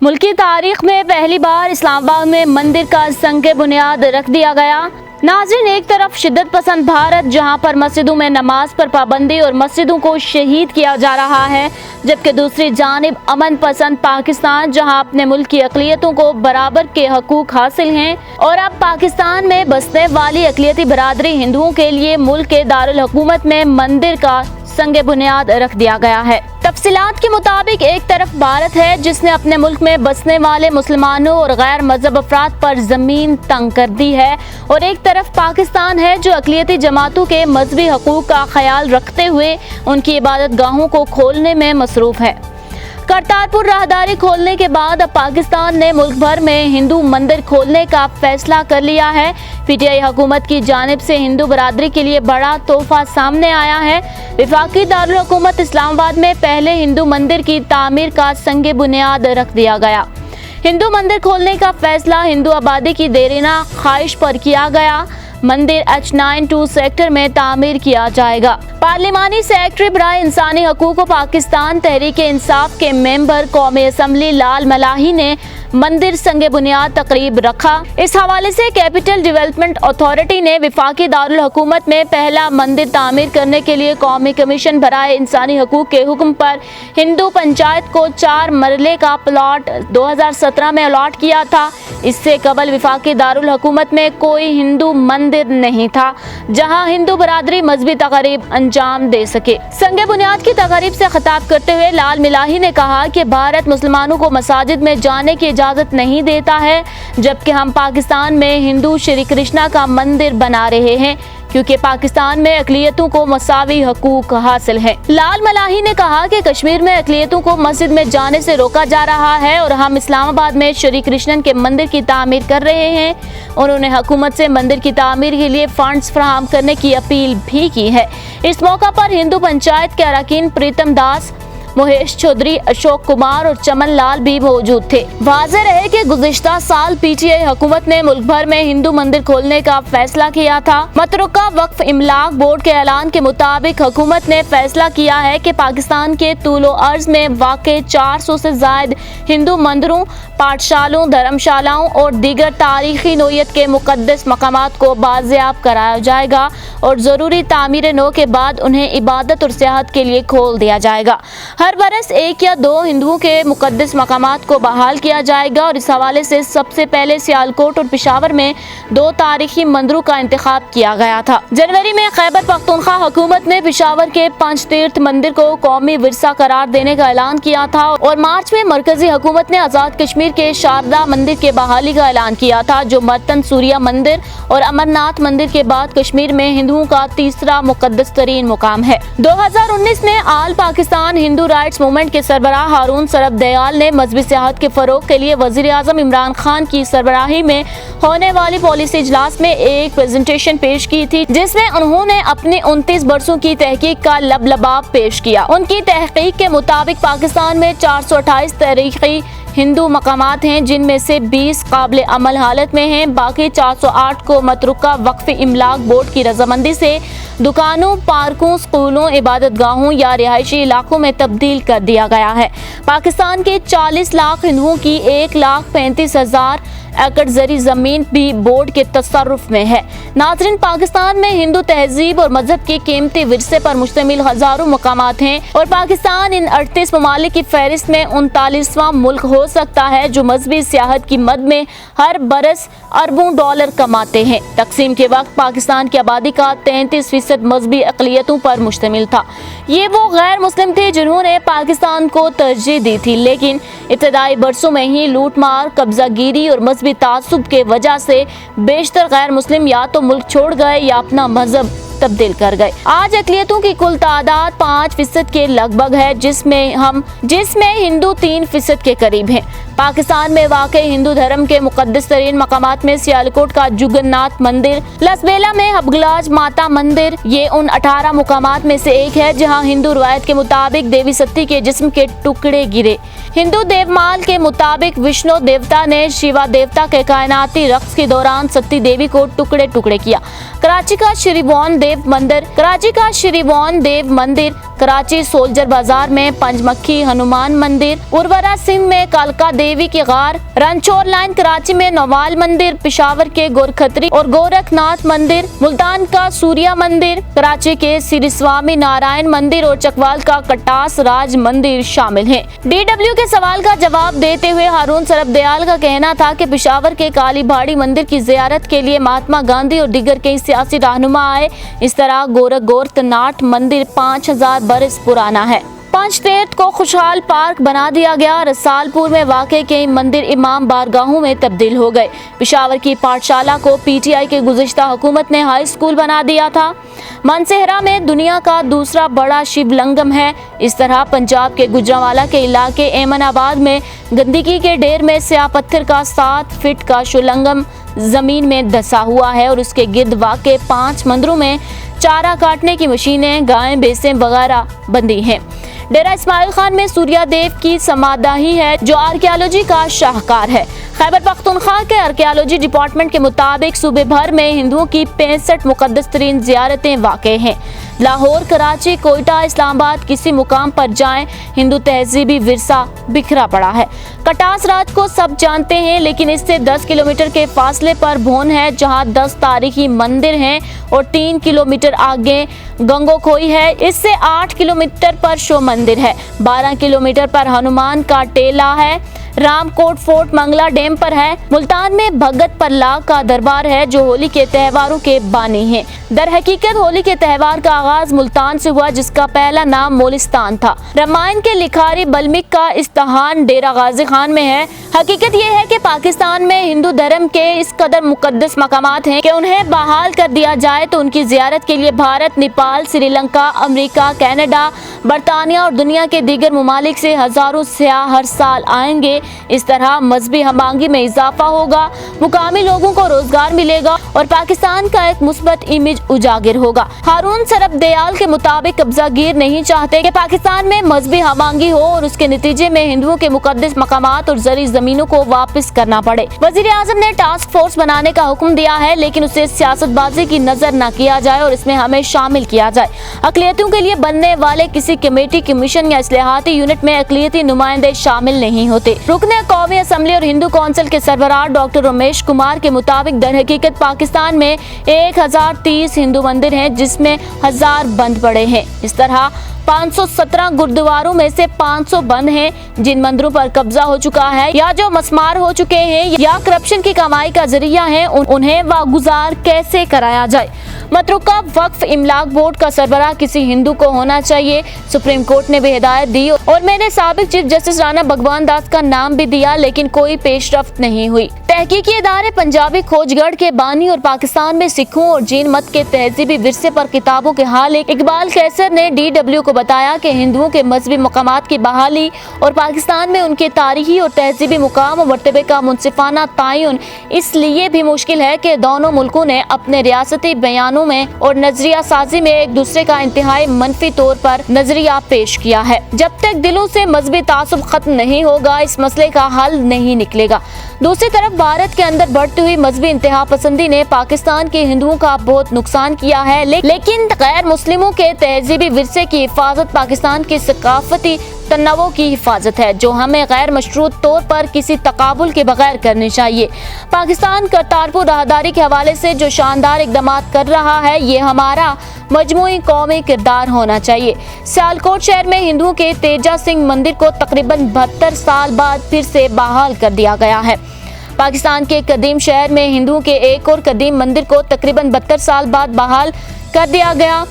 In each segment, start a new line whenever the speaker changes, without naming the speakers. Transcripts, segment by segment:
ملکی تاریخ میں پہلی بار اسلام آباد میں مندر کا سنگ بنیاد رکھ دیا گیا۔ ناظرین، ایک طرف شدت پسند بھارت جہاں پر مسجدوں میں نماز پر پابندی اور مسجدوں کو شہید کیا جا رہا ہے، جبکہ دوسری جانب امن پسند پاکستان جہاں اپنے ملک کی اقلیتوں کو برابر کے حقوق حاصل ہیں اور اب پاکستان میں بسنے والی اقلیتی برادری ہندوؤں کے لیے ملک کے دارالحکومت میں مندر کا سنگ بنیاد رکھ دیا گیا ہے۔ تفصیلات کے مطابق ایک طرف بھارت ہے جس نے اپنے ملک میں بسنے والے مسلمانوں اور غیر مذہب افراد پر زمین تنگ کر دی ہے، اور ایک طرف پاکستان ہے جو اقلیتی جماعتوں کے مذہبی حقوق کا خیال رکھتے ہوئے ان کی عبادت گاہوں کو کھولنے میں مصروف ہے۔ کرتارپور راہداری کھولنے کے بعد اب پاکستان نے ملک بھر میں ہندو مندر کھولنے کا فیصلہ کر لیا ہے۔ پی ٹی آئی حکومت کی جانب سے ہندو برادری کے لیے بڑا تحفہ سامنے آیا ہے۔ وفاقی دارالحکومت اسلام آباد میں پہلے ہندو مندر کی تعمیر کا سنگ بنیاد رکھ دیا گیا۔ ہندو مندر کھولنے کا فیصلہ ہندو آبادی کی دیرینہ خواہش پر کیا گیا۔ مندر H92 سیکٹر میں تعمیر کیا جائے گا۔ پارلیمانی سیکرٹری برائے انسانی حقوق و پاکستان تحریک انصاف کے ممبر قومی اسمبلی لال ملاحی نے مندر سنگ بنیاد تقریب رکھا۔ اس حوالے سے کیپٹل ڈیولپمنٹ اتھارٹی نے وفاقی دارالحکومت میں پہلا مندر تعمیر کرنے کے لیے قومی کمیشن برائے انسانی حقوق کے حکم پر ہندو پنچایت کو 4 مرلے کا پلاٹ 2017 میں الاٹ کیا تھا۔ اس سے قبل وفاقی دارالحکومت میں کوئی ہندو مندر نہیں تھا جہاں ہندو برادری مذہبی تقریب انجام دے سکے۔ سنگ بنیاد کی تقریب سے خطاب کرتے ہوئے لال ملاحی نے کہا کہ بھارت مسلمانوں کو مساجد میں جانے کی اجازت نہیں دیتا ہے، جبکہ ہم پاکستان میں ہندو شری کرشنا کا مندر بنا رہے ہیں کیونکہ پاکستان میں اقلیتوں کو مساوی حقوق حاصل ہے۔ لال ملاحی نے کہا کہ کشمیر میں اقلیتوں کو مسجد میں جانے سے روکا جا رہا ہے اور ہم اسلام آباد میں شری کرشنن کے مندر کی تعمیر کر رہے ہیں۔ انہوں نے حکومت سے مندر کی تعمیر کے لیے فنڈز فراہم کرنے کی اپیل بھی کی ہے۔ اس موقع پر ہندو پنچایت کے اراکین پریتم داس، مہیش چودھری، اشوک کمار اور چمن لال بھی موجود تھے۔ واضح رہے کہ گزشتہ سال پی ٹی آئی حکومت نے ملک بھر میں ہندو مندر کھولنے کا فیصلہ کیا تھا۔ متروکہ وقف املاک بورڈ کے اعلان کے مطابق حکومت نے فیصلہ کیا ہے کہ پاکستان کے طول و عرض میں واقع 400 سے زائد ہندو مندروں، پاٹھشالوں، دھرمشالاؤں اور دیگر تاریخی نوعیت کے مقدس مقامات کو بازیاب کرایا جائے گا اور ضروری تعمیر نو کے بعد انہیں عبادت اور سیاحت کے لیے کھول دیا جائے گا۔ ہر برس 1 یا 2 ہندوؤں کے مقدس مقامات کو بحال کیا جائے گا اور اس حوالے سے سب سے پہلے سیالکوٹ اور پشاور میں 2 تاریخی مندروں کا انتخاب کیا گیا تھا۔ جنوری میں خیبر پختونخوا حکومت نے پشاور کے پنچ تیرتھ مندر کو قومی ورثہ قرار دینے کا اعلان کیا تھا اور مارچ میں مرکزی حکومت نے آزاد کشمیر کے شاردا مندر کے بحالی کا اعلان کیا تھا جو مرتن سوریہ مندر اور امرناتھ مندر کے بعد کشمیر میں ہندوؤں کا تیسرا مقدس ترین مقام ہے۔ 2019 میں آل پاکستان ہندو رائٹس موومنٹ کے سربراہ ہارون سرب دیال نے مذہبی سیاحت کے فروغ کے لیے وزیر اعظم عمران خان کی سربراہی میں ہونے والی پالیسی اجلاس میں ایک پریزنٹیشن پیش کی تھی جس میں انہوں نے اپنی 29 برسوں کی تحقیق کا لبلباب پیش کیا۔ ان کی تحقیق کے مطابق پاکستان میں 428 تاریخی ہندو مقامات ہیں جن میں سے 20 قابل عمل حالت میں ہیں، باقی 408 کو متروکہ وقف املاک بورڈ کی رضامندی سے دکانوں، پارکوں، سکولوں، عبادت گاہوں یا رہائشی علاقوں میں تبدیل کر دیا گیا ہے۔ پاکستان کے 40 لاکھ ہندوؤں کی 1,35,000 ایکڑ زرعی زمین بھی بورڈ کے تصرف میں ہے۔ ناظرین، پاکستان میں ہندو تہذیب اور مذہب کے قیمتی ورثے پر مشتمل ہزاروں مقامات ہیں اور پاکستان ان 38 ممالک کی فہرست میں 39واں ملک ہو سکتا ہے جو مذہبی سیاحت کی مد میں ہر برس اربوں ڈالر کماتے ہیں۔ تقسیم کے وقت پاکستان کی آبادی کا 33% مذہبی اقلیتوں پر مشتمل تھا۔ یہ وہ غیر مسلم تھے جنہوں نے پاکستان کو ترجیح دی تھی، لیکن ابتدائی برسوں میں ہی لوٹ مار، قبضہ گیری اور مذہبی تعصب کے وجہ سے بیشتر غیر مسلم یا تو ملک چھوڑ گئے یا اپنا مذہب تبدیل کر گئے۔ آج اقلیتوں کی کل تعداد 5% کے لگ بھگ ہے جس میں ہندو 3% کے قریب ہیں۔ پاکستان میں واقع ہندو دھرم کے مقدس ترین مقامات میں سیالکوٹ کا جگن ناتھ مندر، لسبیلا میں ہبگلاج ماتا مندر، یہ ان 18 مقامات میں سے ایک ہے جہاں ہندو روایت کے مطابق دیوی ستی کے جسم کے ٹکڑے گرے۔ ہندو دیومال کے مطابق وشنو دیوتا نے شیوا دیوتا کے کائناتی رقص کے دوران ستی دیوی کو ٹکڑے ٹکڑے کیا۔ کراچی کا شری وان دیو مندر कराची सोल्जर बाजार में पंचमखी हनुमान मंदिर, उर्वरा सिंह में कालका देवी की गार, रनचोर लाइन कराची में नवाल मंदिर, पिशावर के गोरखत्री और गोरखनाथ मंदिर, मुल्तान का सूर्या मंदिर, कराची के श्री स्वामी नारायण मंदिर और चकवाल का कटास राज मंदिर शामिल हैं। DW के सवाल का जवाब देते हुए हारून सरफ दयाल का कहना था कि पिशावर के काली भाड़ी मंदिर की जियारत के लिए महात्मा गांधी और दीगर कई सियासी रहनुमा आए। इस तरह गोरखनाथ मंदिर 5000 बरस पुराना है। पंचतीर्थ को खुशहाल पार्क बना दिया गया। रसालपुर में वाक़े कई मंदिर इमाम बारगाहों में तब्दील हो गए। पिशावर की पाठशाला को PTI के गुज़िश्ता हुकूमत ने हाई स्कूल बना दिया था। मनसेहरा में दुनिया का दूसरा बड़ा शिवलंगम है। इस तरह पंजाब के गुजरांवाला के इलाके एमनाबाद में गंदगी के ढेर में स्याह पत्थर का 7 फीट का शिवलंगम जमीन में धंसा हुआ है और उसके गिर्द वाक़े 5 मंदिरों में चारा काटने की मशीनें, गायें, भैंसें वगैरह बंधी हैं। डेरा इस्माइल खान में सूर्या देव की समाधि है जो आर्कियोलॉजी का शाहकार है। खैबर पख्तूनख्वा के आर्कियोलॉजी डिपार्टमेंट के मुताबिक सूबे भर में हिंदुओं की 65 मुकद्दस तरीन ज़ियारतें वाक़े हैं। लाहौर, कराची, कोयटा, इस्लामाबाद किसी मुकाम पर जाएं, हिंदू तहजीबी विरसा बिखरा पड़ा है। कटास राज को सब जानते हैं, लेकिन इससे 10 किलोमीटर के फासले पर भोन है जहां 10 तारीखी मंदिर हैं और 3 किलोमीटर आगे गंगोखोई है। इससे 8 किलोमीटर पर शो मंदिर है। 12 किलोमीटर पर हनुमान का टेला है। रामकोट फोर्ट मंगला डैम पर है। मुल्तान में भगत प्रहलाद का दरबार है जो होली के त्योहारों के बानी हैं। दर हकीकत होली के त्योहार का आगाज मुल्तान से हुआ जिसका पहला नाम मोलिस्तान था। रामायण के लिखारी बल्मीक का इस्ताहान डेरा गाजी खान में है। हकीकत यह है कि पाकिस्तान में हिंदू धर्म के इस कदर मुकद्दस मकामात हैं कि उन्हें बहाल कर दिया जाए तो उनकी जियारत के लिए भारत, नेपाल, श्रीलंका, अमेरिका, कनाडा, बरतानिया और दुनिया के दीगर ममालिक से हजारों सयाह हर साल आएंगे। इस तरह मजहबी हमआहंगी में इजाफा होगा, मुकामी लोगों को रोजगार मिलेगा और पाकिस्तान का एक मुस्बत इमेज उजागर होगा। हारून सरफ दयाल के मुताबिक कब्जागीर नहीं चाहते कि पाकिस्तान में मजहबी हमआहंगी हो और उसके नतीजे में हिंदुओं के मुकद्दस मकामात और जरी जमीनों को वापस करना पड़े। वजीर आजम ने टास्क फोर्स बनाने का हुक्म दिया है, लेकिन उसे सियासतबाजी की नजर न किया जाए और इसमें हमें शामिल किया जाए। अक़लियतों के लिए बनने वाले किसी कमेटी, कमीशन या इस्लाहाती यूनिट में अक़लियती नुमाइंदे शामिल नहीं होते। रुकने कौमी असम्बली और हिंदू कौंसिल के सरबराह डॉक्टर रमेश कुमार के मुताबिक दर हकीकत पाकिस्तान में 1030 हिंदू मंदिर हैं जिसमें 1000 बंद पड़े हैं। इस तरह 517 गुरुद्वारों में से 500 बंद हैं। जिन मंदिरों पर कब्जा हो चुका है या जो मस्मार हो चुके हैं या करप्शन की कमाई का जरिया है, उन्हें वागुजार कैसे कराया जाए। मतरूका वक्फ इमलाक बोर्ड का सरबराह किसी हिंदू को होना चाहिए। सुप्रीम कोर्ट ने भी हिदायत दी और मैंने साबिक चीफ जस्टिस राणा भगवान दास का नाम भी दिया, लेकिन कोई पेशरफ्त नहीं हुई। तहकीकी इदारे पंजाबी खोजगढ़ के बानी और पाकिस्तान में सिखों और जीन मत के तहजीबी विरसे पर किताबों के हालिक इकबाल कैसर ने DW को बताया कि हिंदुओं के मजहबी मकामात की बहाली और पाकिस्तान में उनके तारीखी और तहजीबी मुकाम और मर्तबे का मुनसिफाना तयन इसलिए भी मुश्किल है कि दोनों मुल्कों ने अपने रियासती बयानों में और नजरिया साजी में एक दूसरे का इंतहाई मनफी तौर पर नजरिया पेश किया है। जब तक दिलों से मजहबी तासुब खत्म नहीं होगा, इस मसले का हल नहीं निकलेगा। दूसरी तरफ भारत के अंदर बढ़ती हुई मजहबी इंतहा पसंदी ने पाकिस्तान के हिंदुओं का बहुत नुकसान किया है, लेकिन गैर मुस्लिमों के तहजीबी विरसे की हिफाजत पाकिस्तान की सकाफती तनव्वुर की हिफाजत है जो हमें गैर मशरूत तौर पर किसी तकाबुल के बगैर करनी चाहिए। पाकिस्तान करतारपुर राहदारी के हवाले से जो शानदार इकदाम कर रहा है, ये हमारा मजमूई कौमी किरदार होना चाहिए। सियालकोट शहर में हिंदुओं के तेजा सिंह मंदिर को तकरीबन 72 साल बाद फिर से बहाल कर दिया गया है। पाकिस्तान के कदीम शहर में हिंदुओं के एक और कदीम मंदिर को तकरीबन 72 साल बाद बहाल कर दिया गया।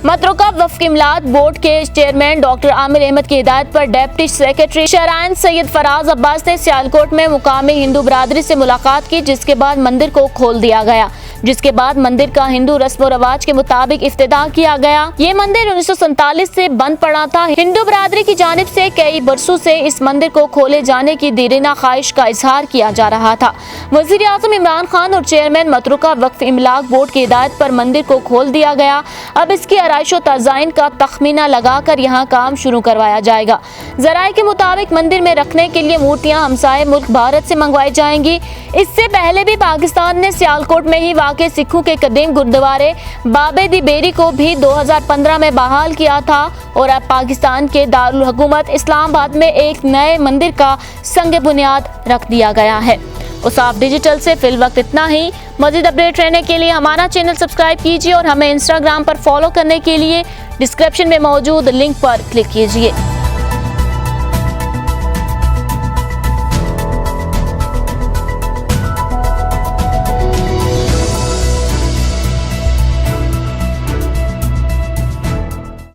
मतरूका वक्फ इमलाक बोर्ड के चेयरमैन डॉक्टर आमिर अहमद की हिदायत पर deputy secretary shrine Syed Faraz Abbas ने सियालकोट में मुकामी हिंदू बरादरी से मुलाकात की, जिसके बाद मंदिर को खोल दिया गया, जिसके बाद मंदिर का हिंदू रस्म व रवाज के मुताबिक इफ्तिताह किया गया। ये मंदिर 1947 से बंद पड़ा था। हिंदू बरादरी की जानिब से कई बरसों से इस मंदिर को खोले जाने की दीरीना ख्वाहिश का इजहार किया जा रहा था। वजीर आजम इमरान खान और चेयरमैन मतरूका वक्फ इमलाक बोर्ड की हिदायत पर मंदिर को खोल दिया गया। अब इसकी आराइश व तज़ाइन का तखमीना लगाकर यहाँ काम शुरू करवाया जाएगा। जराये के मुताबिक मंदिर में रखने के लिए मूर्तियाँ हमसाये मुल्क भारत से मंगवाई जाएंगी। इससे पहले भी पाकिस्तान ने सियालकोट में ही के सिखों के कदीम गुरुद्वारे बाबे दी बेरी को भी 2015 में बहाल किया था और अब पाकिस्तान के दारुल हुकूमत इस्लामाबाद में एक नए मंदिर का संग बुनियाद रख दिया गया है। उसाफ डिजिटल से फिल वक्त इतना ही। मज़ीद अपडेट रहने के लिए हमारा चैनल सब्सक्राइब कीजिए और हमें इंस्टाग्राम पर फॉलो करने के लिए डिस्क्रिप्शन में मौजूद लिंक पर क्लिक कीजिए।